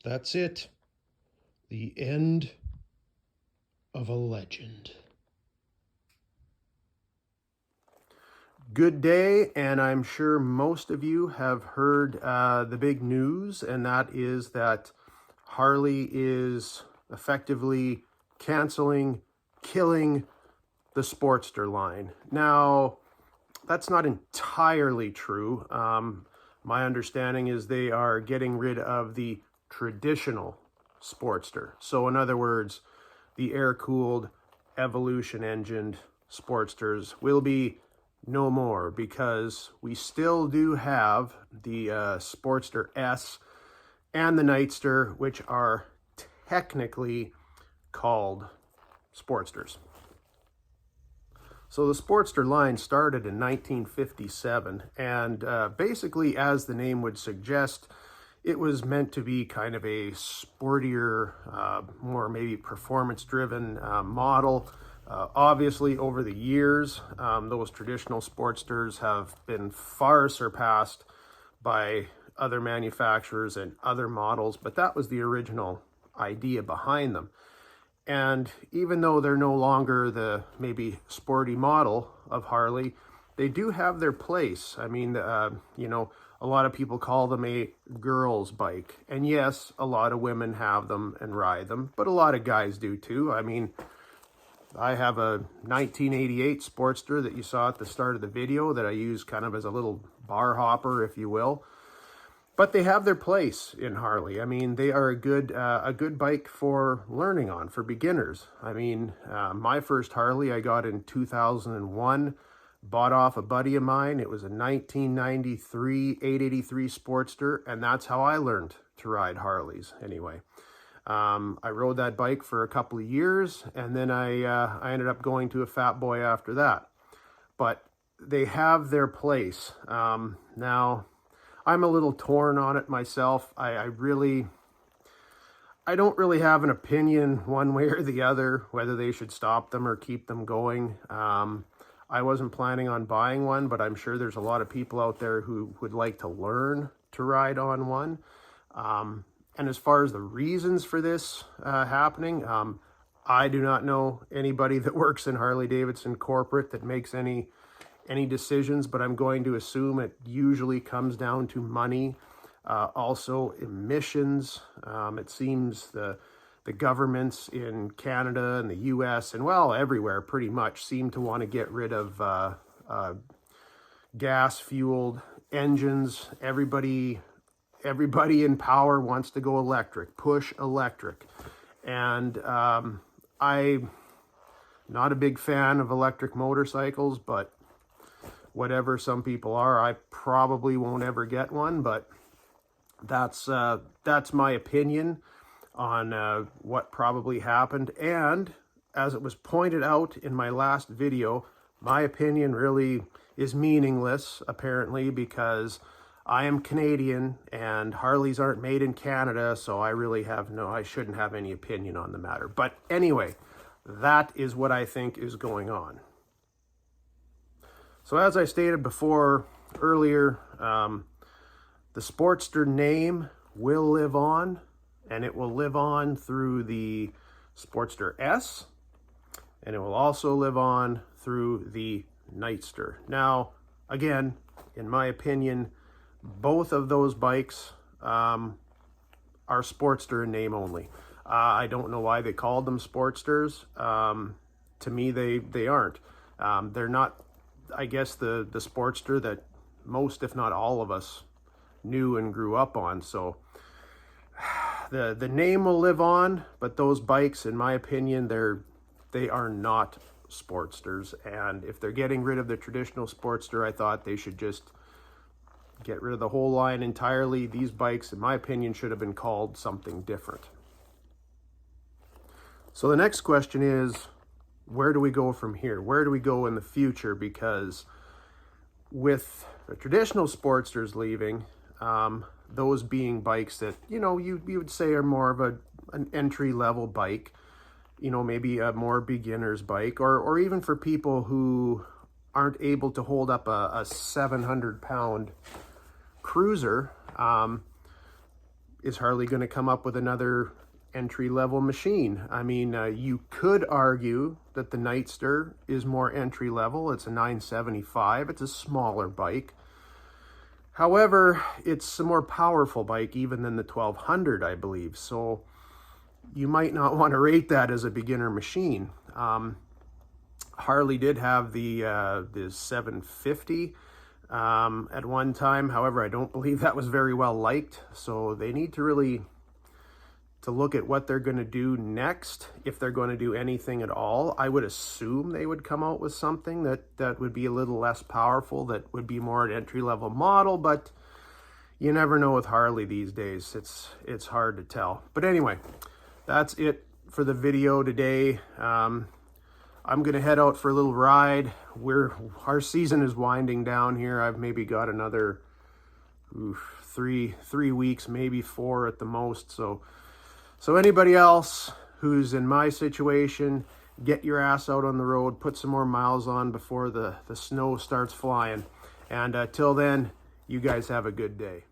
That's it. The end of a legend. Good day, and I'm sure most of you have heard the big news, and that is that Harley is effectively canceling, killing the Sportster line. Now, that's not entirely true. My understanding is they are getting rid of the traditional Sportster. So in other words, the air-cooled, evolution-engined Sportsters will be no more, because we still do have the Sportster S and the Nightster, which are technically called Sportsters. So the Sportster line started in 1957, and basically, as the name would suggest, it was meant to be kind of a sportier, more maybe performance-driven model. Obviously, over the years, those traditional Sportsters have been far surpassed by other manufacturers and other models, but that was the original idea behind them. And even though they're no longer the maybe sporty model of Harley, they do have their place. I mean, you know, a lot of people call them a girl's bike. And yes, a lot of women have them and ride them, but a lot of guys do too. I mean, I have a 1988 Sportster that you saw at the start of the video that I use kind of as a little bar hopper, if you will. But they have their place in Harley. I mean, they are a good bike for learning on, for beginners. I mean, my first Harley I got in 2001, bought off a buddy of mine. It was a 1993 883 Sportster, and that's how I learned to ride Harleys anyway. I rode that bike for a couple of years, and then I ended up going to a Fat Boy after that. But they have their place. Now, I'm a little torn on it myself. I don't really have an opinion one way or the other, whether they should stop them or keep them going. I wasn't planning on buying one, but I'm sure there's a lot of people out there who would like to learn to ride on one. And as far as the reasons for this happening, I do not know anybody that works in Harley Davidson corporate that makes any decisions, but I'm going to assume it usually comes down to money. Also emissions. It seems the governments in Canada and the US and, well, everywhere pretty much seem to want to get rid of gas-fueled engines. Everybody in power wants to go electric, push electric. And I'm not a big fan of electric motorcycles, but whatever, some people are. I probably won't ever get one, but that's my opinion on what probably happened. And as it was pointed out in my last video, my opinion really is meaningless, apparently, because I am Canadian and Harleys aren't made in Canada, so I shouldn't have any opinion on the matter. But anyway, that is what I think is going on. So as I stated before earlier, the Sportster name will live on, and it will live on through the Sportster S, and it will also live on through the Nightster. Now, again, in my opinion, both of those bikes are Sportster in name only. I don't know why they called them Sportsters. To me, they aren't. They're not, I guess, the Sportster that most, if not all of us, knew and grew up on. So the name will live on, but those bikes, in my opinion, they are not Sportsters. And if they're getting rid of the traditional Sportster, I thought they should just get rid of the whole line entirely. These bikes, in my opinion, should have been called something different. So the next question is, where do we go from here? Where do we go in the future? Because with the traditional Sportsters leaving, those being bikes that, you know, you would say are more of an entry-level bike, you know, maybe a more beginner's bike, or even for people who aren't able to hold up a 700-pound cruiser, is Harley going to come up with another entry-level machine? I mean, you could argue that the Nightster is more entry-level. It's a 975. It's a smaller bike. However, it's a more powerful bike even than the 1200, I believe. So you might not want to rate that as a beginner machine. Harley did have the 750 at one time. However, I don't believe that was very well liked. So they need to really look at what they're going to do next, if they're going to do anything at all. I would assume they would come out with something that would be a little less powerful, that would be more an entry-level model, but you never know with Harley these days. It's hard to tell. But anyway, that's it for the video today. I'm going to head out for a little ride. Our season is winding down here. I've maybe got another 3 weeks, maybe 4 at the most. So anybody else who's in my situation, get your ass out on the road, put some more miles on before the snow starts flying. And till then, you guys have a good day.